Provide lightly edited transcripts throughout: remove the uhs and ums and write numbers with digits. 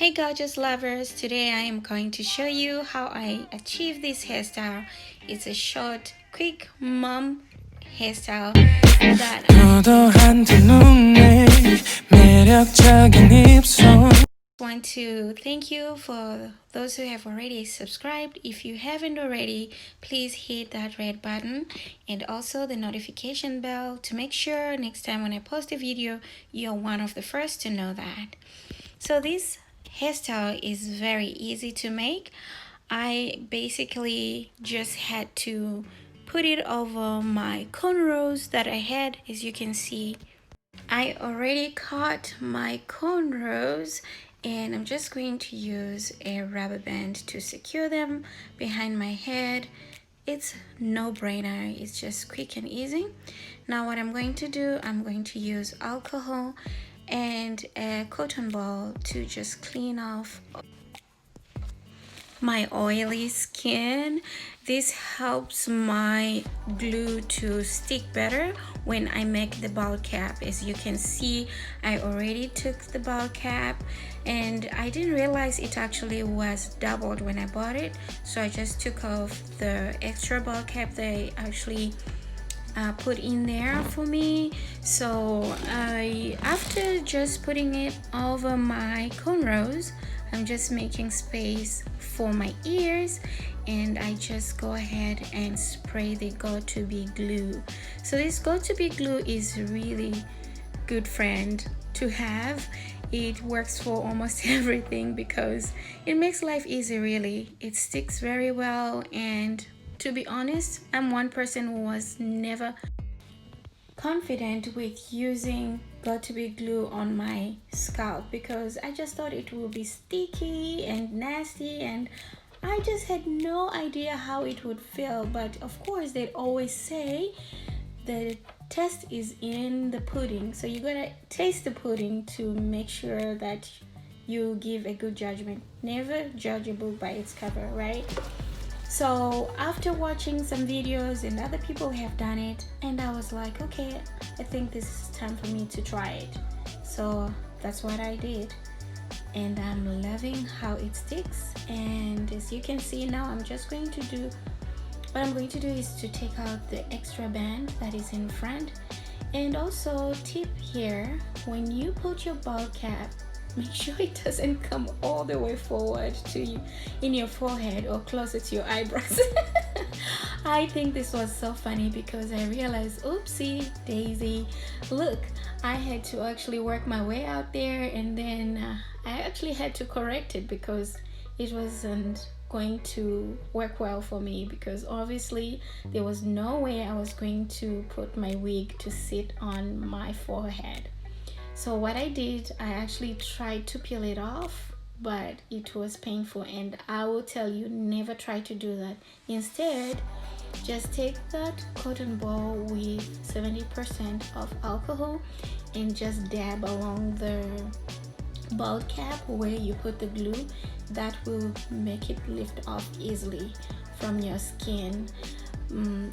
Hey gorgeous lovers, today I am going to show you how I achieve this hairstyle. It's a short, quick mom hairstyle that I want to thank you for those who have already subscribed. If you haven't already, please hit that red button and also the notification bell to make sure next time when I post a video, you're one of the first to know that. So this hairstyle is very easy to make. I basically just had to put it over my cornrows that I had. As you can see, I already cut my cornrows and I'm just going to use a rubber band to secure them behind my head. It's no brainer, it's just quick and easy. Now what I'm going to do, I'm going to use alcohol and a cotton ball to just clean off my oily skin. This helps my glue to stick better when I make the ball cap. As you can see, I already took the ball cap and I didn't realize it actually was doubled when I bought it, so I just took off the extra ball cap they actually put in there for me. So after just putting it over my cornrows, I'm just making space for my ears and I just go ahead and spray the Got2b glue. So this Got2b glue is really good friend to have. It works for almost everything because it makes life easy. Really, it sticks very well, and to be honest, I'm one person who was never confident with using Got2b glue on my scalp because I just thought it would be sticky and nasty and I just had no idea how it would feel. But of course, they always say the test is in the pudding, so you gotta taste the pudding to make sure that you give a good judgment. Never judge a book by its cover, right? So after watching some videos and other people have done it, and I was like, okay, I think this is time for me to try it. So that's what I did, and I'm loving how it sticks. And as you can see now, I'm just going to do what I'm going to do is to take out the extra band that is in front. And also tip here, when you put your ball cap, make sure it doesn't come all the way forward to you in your forehead or closer to your eyebrows. I think this was so funny because I realized, oopsie daisy, look, I had to actually work my way out there, and then I actually had to correct it because it wasn't going to work well for me, because obviously there was no way I was going to put my wig to sit on my forehead. So what I did, I actually tried to peel it off, but it was painful, and I will tell you, never try to do that. Instead, just take that cotton ball with 70% of alcohol and just dab along the ball cap where you put the glue. That will make it lift off easily from your skin.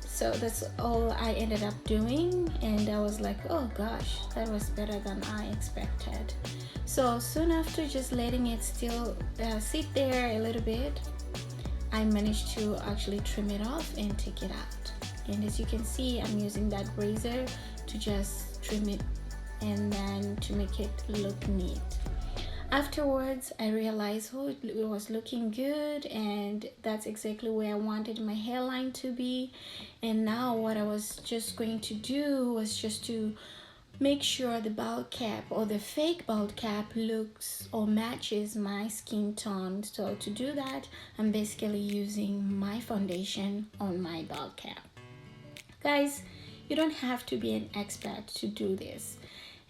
So that's all I ended up doing, and I was like, oh gosh, that was better than I expected. So soon after just letting it still sit there a little bit, I managed to actually trim it off and take it out. And as you can see, I'm using that razor to just trim it and then to make it look neat. Afterwards, I realized, oh, it was looking good, and that's exactly where I wanted my hairline to be. And now what I was just going to do was just to make sure the bald cap or the fake bald cap looks or matches my skin tone. So to do that, I'm basically using my foundation on my bald cap. Guys, you don't have to be an expert to do this.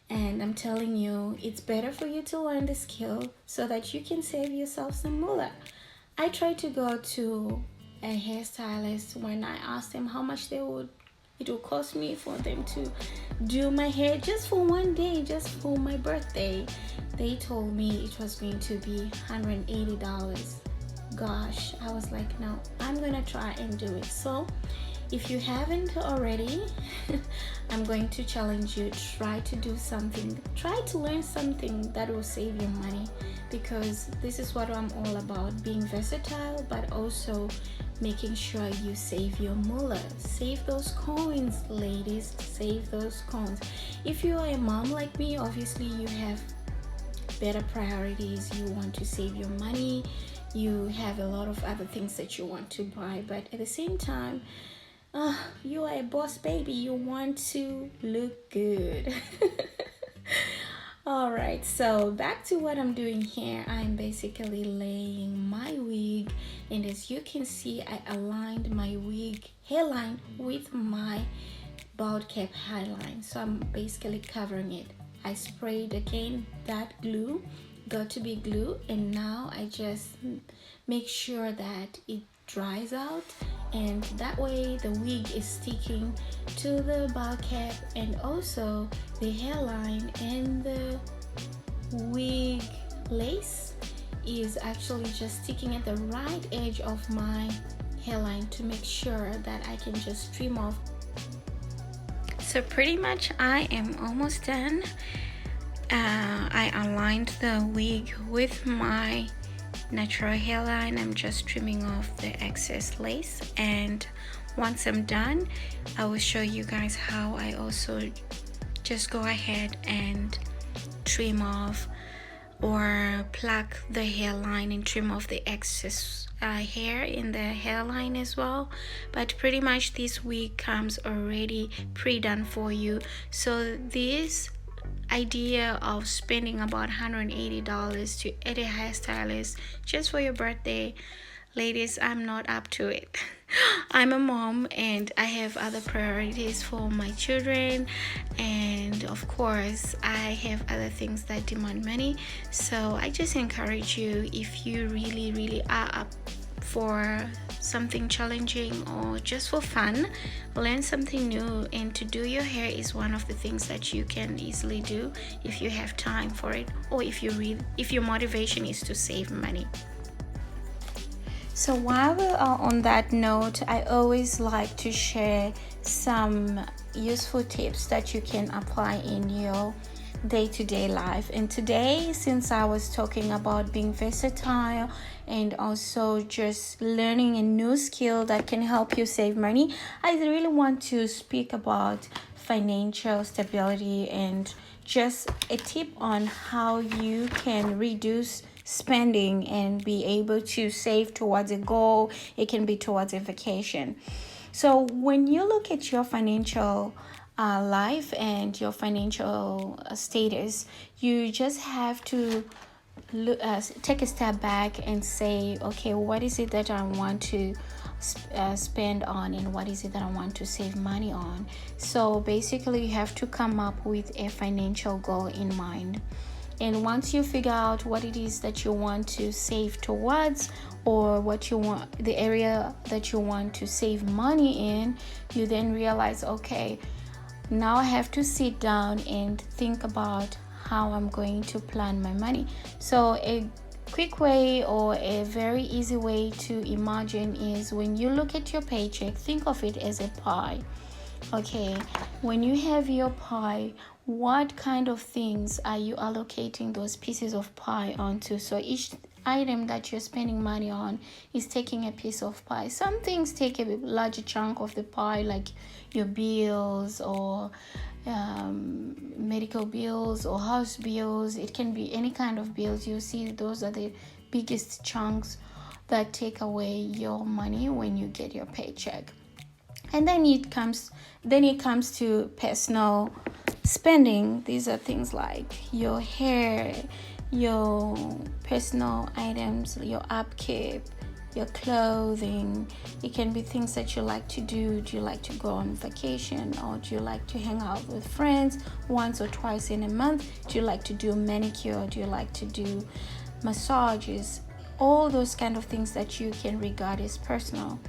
And I'm telling you, it's better for you to learn the skill so that you can save yourself some moolah. I tried to go to a hairstylist when I asked them how much it would cost me for them to do my hair just for one day, just for my birthday. They told me it was going to be $180. Gosh, I was like, no, I'm gonna try and do it. So If you haven't already, I'm going to challenge you, try to do something, try to learn something that will save you money, because this is what I'm all about, being versatile but also making sure you save your moolah. Save those coins, ladies, save those coins. If you are a mom like me, obviously you have better priorities. You want to save your money, you have a lot of other things that you want to buy, but at the same time, you are a boss baby, you want to look good. All right, so back to what I'm doing here. I'm basically laying my wig, and as you can see, I aligned my wig hairline with my bald cap hairline, so I'm basically covering it. I sprayed again that glue, got to be glue, and now I just make sure that it dries out, and that way the wig is sticking to the bald cap, and also the hairline and the wig lace is actually just sticking at the right edge of my hairline to make sure that I can just trim off. So pretty much I am almost done. I aligned the wig with my natural hairline. I'm just trimming off the excess lace, and once I'm done, I will show you guys how I also just go ahead and trim off or pluck the hairline and trim off the excess hair in the hairline as well. But pretty much this wig comes already pre-done for you. So this idea of spending about $180 to at a hairstylist just for your birthday, ladies, I'm not up to it. I'm a mom and I have other priorities for my children, and of course I have other things that demand money. So I just encourage you, if you really are up for something challenging or just for fun, learn something new, and to do your hair is one of the things that you can easily do if you have time for it, or if your motivation is to save money. So while we are on that note, I always like to share some useful tips that you can apply in your day-to-day life. And today, since I was talking about being versatile and also just learning a new skill that can help you save money, I really want to speak about financial stability and just a tip on how you can reduce spending and be able to save towards a goal. It can be towards a vacation. So when you look at your financial life and your financial status, you just have to take a step back and say, okay, what is it that I want to spend on, and what is it that I want to save money on? So basically you have to come up with a financial goal in mind. And once you figure out what it is that you want to save towards, or what you want, the area that you want to save money in, you then realize, okay, now I have to sit down and think about how I'm going to plan my money. So a quick way or a very easy way to imagine is, when you look at your paycheck, think of it as a pie. Okay, when you have your pie, what kind of things are you allocating those pieces of pie onto? So each item that you're spending money on is taking a piece of pie. Some things take a larger chunk of the pie, like your bills or medical bills or house bills. It can be any kind of bills. You see, those are the biggest chunks that take away your money when you get your paycheck. And then it comes to personal spending. These are things like your hair, your personal items, your upkeep, your clothing. It can be things that you like to do. Do you like to go on vacation, or do you like to hang out with friends once or twice in a month? Do you like to do manicure? Do you like to do massages? All those kind of things that you can regard as personal.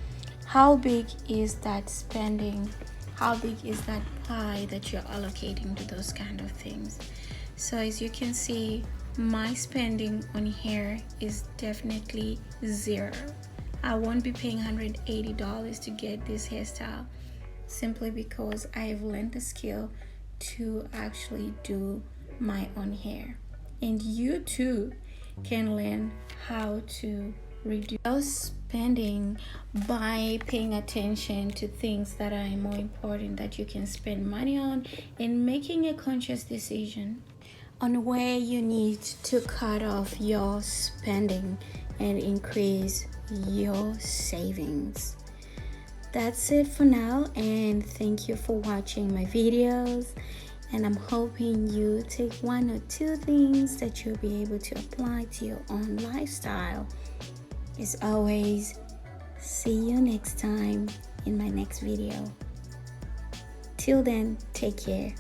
How big is that spending? How big is that pie that you're allocating to those kind of things? So as you can see, my spending on hair is definitely zero. I won't be paying $180 to get this hairstyle, simply because I've learned the skill to actually do my own hair. And you too can learn how to reduce spending by paying attention to things that are more important that you can spend money on, and making a conscious decision on where you need to cut off your spending and increase your savings. That's it for now, and thank you for watching my videos, and I'm hoping you take 1 or 2 things that you'll be able to apply to your own lifestyle. As always, see you next time in my next video. Till then, take care.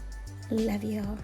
Love you all.